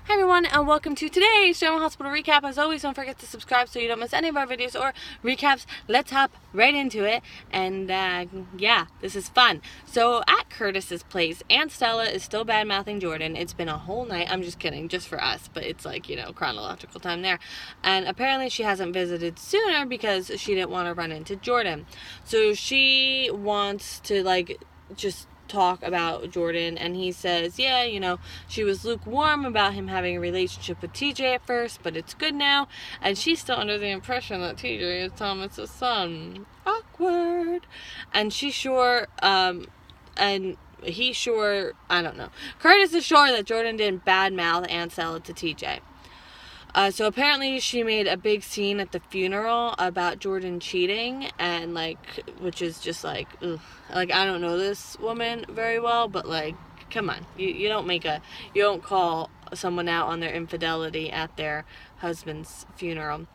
Hi everyone, and welcome to today's General Hospital recap. As always, don't forget to subscribe so you don't miss any of our videos or recaps. Let's hop right into it, and yeah, this is fun. So at Curtis's place, Aunt Stella is still bad-mouthing Jordan. It's been a whole night. I'm just kidding, just for us, but it's like, you know, chronological time there. And apparently she hasn't visited sooner because she didn't want to run into Jordan. So she wants to, like, just talk about Jordan, and he says, yeah, you know, she was lukewarm about him having a relationship with TJ at first, but it's good now, and she's still under the impression that TJ is Thomas's son. Awkward. And she's sure, and he's sure, I don't know. Curtis is sure that Jordan didn't badmouth Aunt Stella to TJ. So apparently she made a big scene at the funeral about Jordan cheating, and like, which is just like, ugh. Like, I don't know this woman very well, but like, come on, you don't call someone out on their infidelity at their husband's funeral.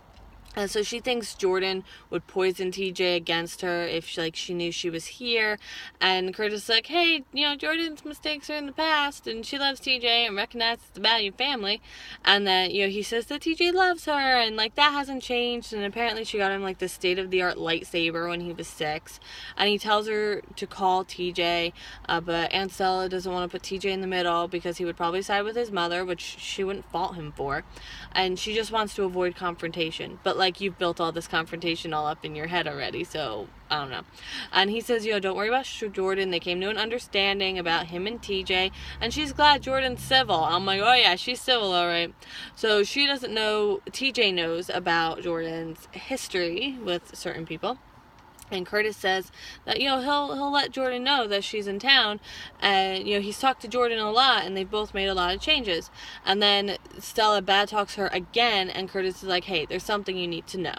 And so she thinks Jordan would poison TJ against her if she knew she was here. And Curtis is like, hey, you know, Jordan's mistakes are in the past, and she loves TJ and recognizes the value of family. And then, you know, he says that TJ loves her, and like that hasn't changed. And apparently she got him like the state-of-the-art lightsaber when he was 6. And he tells her to call TJ, but Aunt Stella doesn't want to put TJ in the middle because he would probably side with his mother, which she wouldn't fault him for. And she just wants to avoid confrontation. But like, you've built all this confrontation all up in your head already, so I don't know. And he says, you know, don't worry about Jordan. They came to an understanding about him and TJ, and she's glad Jordan's civil. I'm like, oh yeah, she's civil, all right. So she doesn't know, TJ knows about Jordan's history with certain people. And Curtis says that, you know, he'll let Jordan know that she's in town, and, you know, he's talked to Jordan a lot, and they've both made a lot of changes. And then Stella bad talks her again, and Curtis is like, hey, there's something you need to know.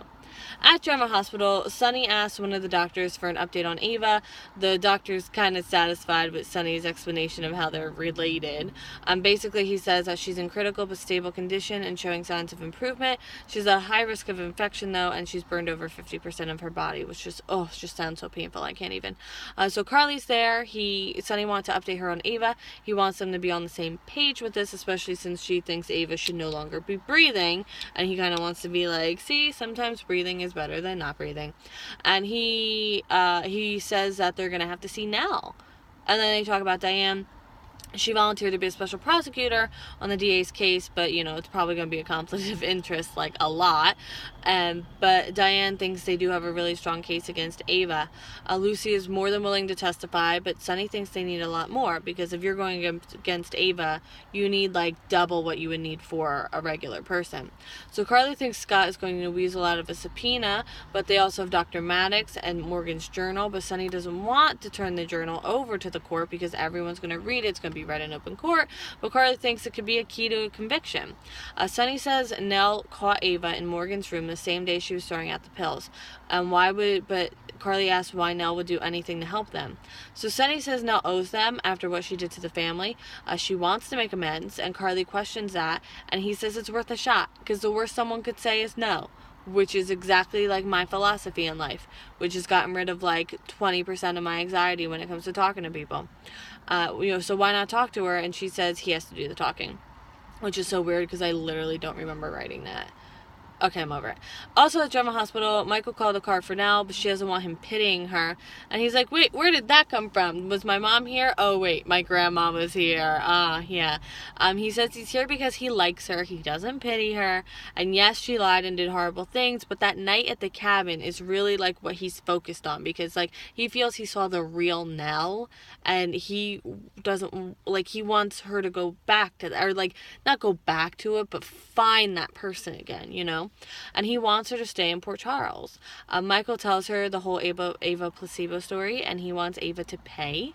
At General Hospital, Sonny asks one of the doctors for an update on Ava. The doctor's kind of satisfied with Sonny's explanation of how they're related. Basically, he says that she's in critical but stable condition and showing signs of improvement. She's at a high risk of infection, though, and she's burned over 50% of her body, which just, oh, just sounds so painful. I can't even. So Carly's there. Sonny wants to update her on Ava. He wants them to be on the same page with this, especially since she thinks Ava should no longer be breathing. And he kind of wants to be like, see, sometimes breathing is better than not breathing. And he says that they're gonna have to see Nelle. And then they talk about Diane. She volunteered to be a special prosecutor on the DA's case, but, you know, it's probably going to be a conflict of interest, like, a lot. But Diane thinks they do have a really strong case against Ava. Lucy is more than willing to testify, but Sonny thinks they need a lot more, because if you're going against Ava, you need, like, double what you would need for a regular person. So Carly thinks Scott is going to weasel out of a subpoena, but they also have Dr. Maddox and Morgan's journal, but Sonny doesn't want to turn the journal over to the court because everyone's going to read it. It's going to be read in open court, but Carly thinks it could be a key to a conviction. Sonny says Nelle caught Ava in Morgan's room the same day she was throwing out the pills. But Carly asks why Nelle would do anything to help them. So Sonny says Nelle owes them after what she did to the family. She wants to make amends, and Carly questions that, and he says it's worth a shot, because the worst someone could say is no. Which is exactly like my philosophy in life, which has gotten rid of like 20% of my anxiety when it comes to talking to people. You know, so why not talk to her? And she says he has to do the talking, which is so weird because I literally don't remember writing that. Okay, I'm over it. Also at General Hospital, Michael called a car for Nelle, but she doesn't want him pitying her. And he's like, wait, where did that come from? Was my mom here? Oh, wait, my grandma was here. Yeah. He says he's here because he likes her. He doesn't pity her. And yes, she lied and did horrible things, but that night at the cabin is really, like, what he's focused on, because, like, he feels he saw the real Nelle, and he doesn't, like, he wants her to go back to that, or, like, not go back to it, but find that person again, you know? And he wants her to stay in Port Charles. Michael tells her the whole Ava placebo story, and he wants Ava to pay.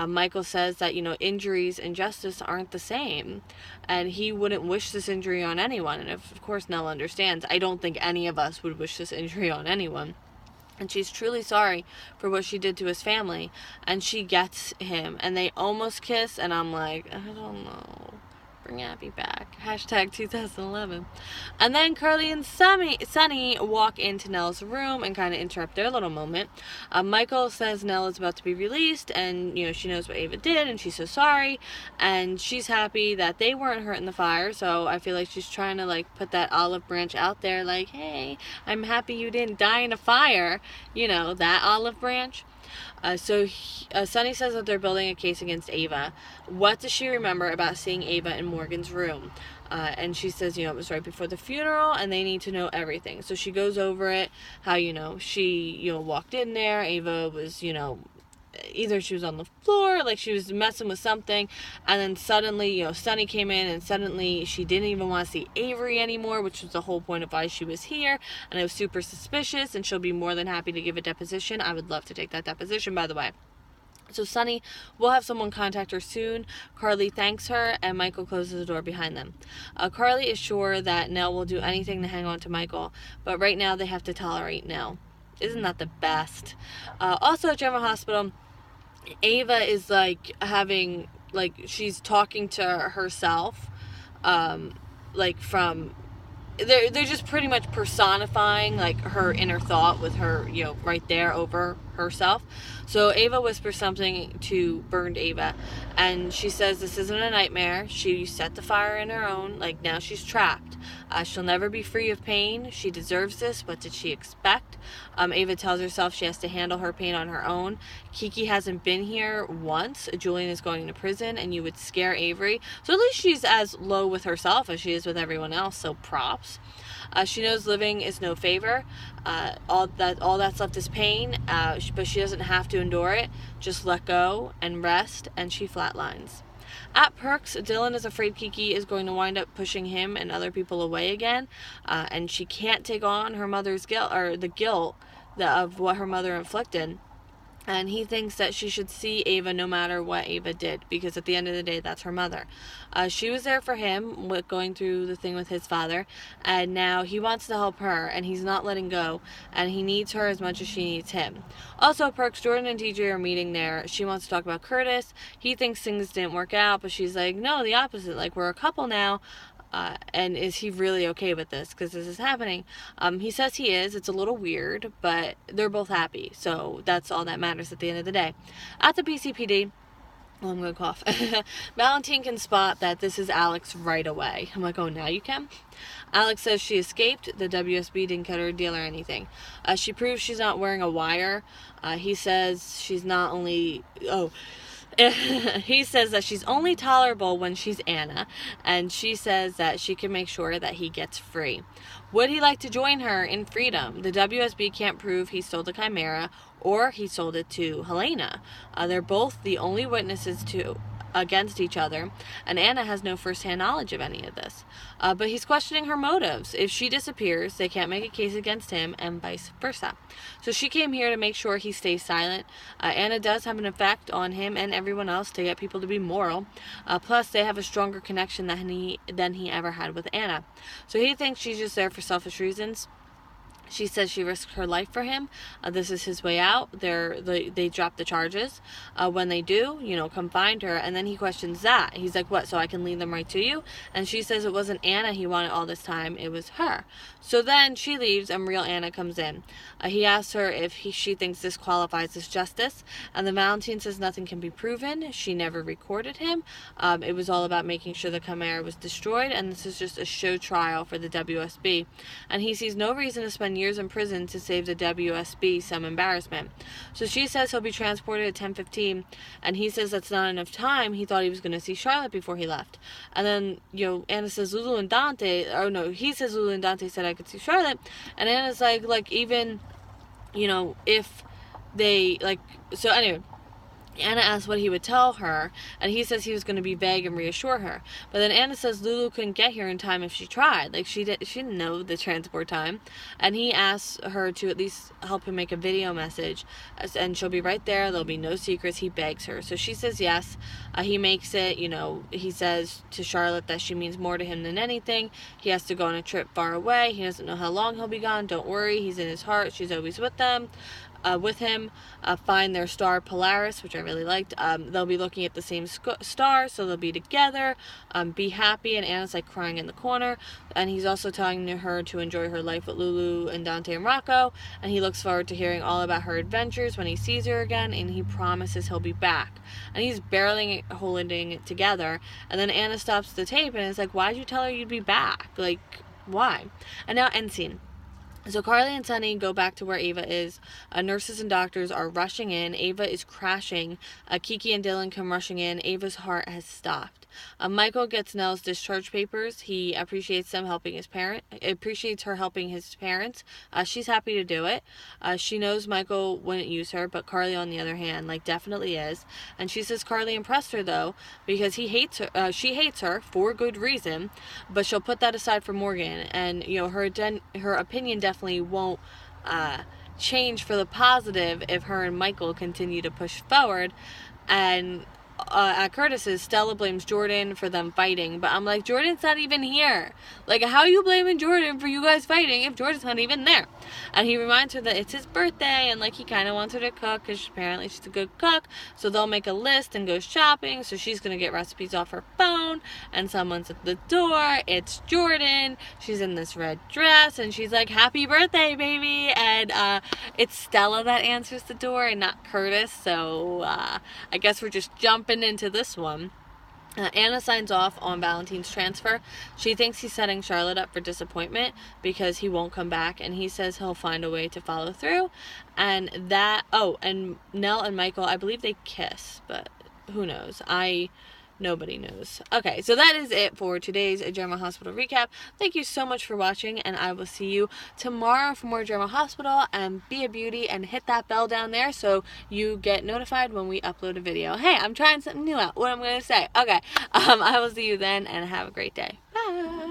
Michael says that, you know, injuries and justice aren't the same, and he wouldn't wish this injury on anyone. And of course Nelle understands. I don't think any of us would wish this injury on anyone. And she's truly sorry for what she did to his family, and she gets him, and they almost kiss, and I'm like, I don't know. bring Abby back. Hashtag 2011. And then Carly and Sunny walk into Nelle's room and kind of interrupt their little moment. Michael says Nelle is about to be released, and, you know, she knows what Ava did, and she's so sorry, and she's happy that they weren't hurt in the fire, so I feel like she's trying to, like, put that olive branch out there, like, hey, I'm happy you didn't die in a fire, you know, that olive branch. Sunny says that they're building a case against Ava. What does she remember about seeing Ava in Morgan's room? And she says, you know, it was right before the funeral, and they need to know everything. So she goes over it, how, you know, she, you know, walked in there, Ava was, you know, either she was on the floor, like she was messing with something, and then suddenly, you know, Sunny came in, and suddenly she didn't even want to see Avery anymore, which was the whole point of why she was here, and it was super suspicious, and she'll be more than happy to give a deposition. I would love to take that deposition, by the way. So Sunny will have someone contact her soon. Carly thanks her, and Michael closes the door behind them. Carly is sure that Nelle will do anything to hang on to Michael, but right now they have to tolerate Nelle. Isn't that the best? Also at General Hospital, Ava is like having, like, she's talking to herself, like from, they're just pretty much personifying like her inner thought with her, you know, right there over herself. So Ava whispers something to burned Ava, and she says this isn't a nightmare. She set the fire in her own, like now she's trapped. She'll never be free of pain. She deserves this. What did she expect? Ava tells herself she has to handle her pain on her own. Kiki hasn't been here once. Julian is going to prison, and you would scare Avery. So at least she's as low with herself as she is with everyone else, so props. She knows living is no favor. All that's left is pain, but she doesn't have to endure it. Just let go and rest, and she flatlines. At Perks, Dylan is afraid Kiki is going to wind up pushing him and other people away again, and she can't take on her mother's guilt, or the guilt of what her mother inflicted. And he thinks that she should see Ava no matter what Ava did, because at the end of the day, that's her mother. She was there for him, going through the thing with his father, and now he wants to help her, and he's not letting go, and he needs her as much as she needs him. Also, Perks, Jordan, and TJ are meeting there. She wants to talk about Curtis. He thinks things didn't work out, but she's like, no, the opposite. Like, we're a couple now. And is he really okay with this? Because this is happening. He says he is. It's a little weird, but they're both happy. So that's all that matters at the end of the day. At the PCPD, oh, I'm going to cough. Valentine can spot that this is Alex right away. I'm like, oh, now you can? Alex says she escaped. The WSB didn't cut her a deal or anything. She proves she's not wearing a wire. He says she's not only... he says that she's only tolerable when she's Anna, and she says that she can make sure that he gets free. Would he like to join her in freedom? The WSB can't prove he stole the Chimera or he sold it to Helena. They're both the only witnesses against each other, and Anna has no first-hand knowledge of any of this. But he's questioning her motives. If she disappears, they can't make a case against him, and vice versa. So she came here to make sure he stays silent. Anna does have an effect on him and everyone else to get people to be moral. Plus, they have a stronger connection than he ever had with Anna. So he thinks she's just there for selfish reasons. She says she risked her life for him. This is his way out. They drop the charges. When they do, come find her. And then he questions that. He's like, what, so I can lead them right to you? And she says it wasn't Anna he wanted all this time. It was her. So then she leaves and real Anna comes in. He asks her if she thinks this qualifies as justice. And the Valentine says nothing can be proven. She never recorded him. It was all about making sure the Chimera was destroyed. And this is just a show trial for the WSB. And he sees no reason to spend years in prison to save the WSB some embarrassment. So she says he'll be transported at 10:15, and he says that's not enough time. He thought he was going to see Charlotte before he left. And then, Anna says Lulu and Dante, he says Lulu and Dante said I could see Charlotte, and Anna's like even, if they, so anyway, Anna asks what he would tell her, and he says he was going to be vague and reassure her. But then Anna says Lulu couldn't get here in time if she tried. She didn't know the transport time. And he asks her to at least help him make a video message, and she'll be right there. There'll be no secrets. He begs her. So she says yes. He makes it, he says to Charlotte that she means more to him than anything. He has to go on a trip far away. He doesn't know how long he'll be gone. Don't worry. He's in his heart. She's always with them. with him find their star Polaris, which I really liked. They'll be looking at the same star, so they'll be together, be happy, and Anna's like crying in the corner, and he's also telling her to enjoy her life with Lulu and Dante and Rocco, and he looks forward to hearing all about her adventures when he sees her again, and he promises he'll be back. And he's barely holding it together, and then Anna stops the tape and is like, why'd you tell her you'd be back? Like, why? And now end scene. So Carly and Sonny go back to where Ava is. Nurses and doctors are rushing in. Ava is crashing. Kiki and Dylan come rushing in. Ava's heart has stopped. Michael gets Nell's discharge papers. He appreciates her helping his parents. She's happy to do it. She knows Michael wouldn't use her, but Carly, on the other hand, like, definitely is. And she says Carly impressed her, though, because he hates her. She hates her for good reason, but she'll put that aside for Morgan. And you know, her opinion definitely won't change for the positive if her and Michael continue to push forward. And at Curtis's, Stella blames Jordan for them fighting, but I'm like, Jordan's not even here. Like, how are you blaming Jordan for you guys fighting if Jordan's not even there? And he reminds her that it's his birthday, and like, he kind of wants her to cook because apparently she's a good cook, so they'll make a list and go shopping. So she's gonna get recipes off her phone, and someone's at the door. It's Jordan. She's in this red dress, and she's like, happy birthday, baby. And it's Stella that answers the door and not Curtis, so I guess we're just jumping into this one. Anna signs off on Valentine's transfer. She thinks he's setting Charlotte up for disappointment because he won't come back, and he says he'll find a way to follow through. And and Nelle and Michael, I believe they kiss, but who knows? Nobody knows. Okay, so that is it for today's General Hospital recap. Thank you so much for watching, and I will see you tomorrow for more General Hospital. And be a beauty and hit that bell down there so you get notified when we upload a video. Hey, I'm trying something new out. What I'm going to say. Okay, I will see you then, and have a great day. Bye.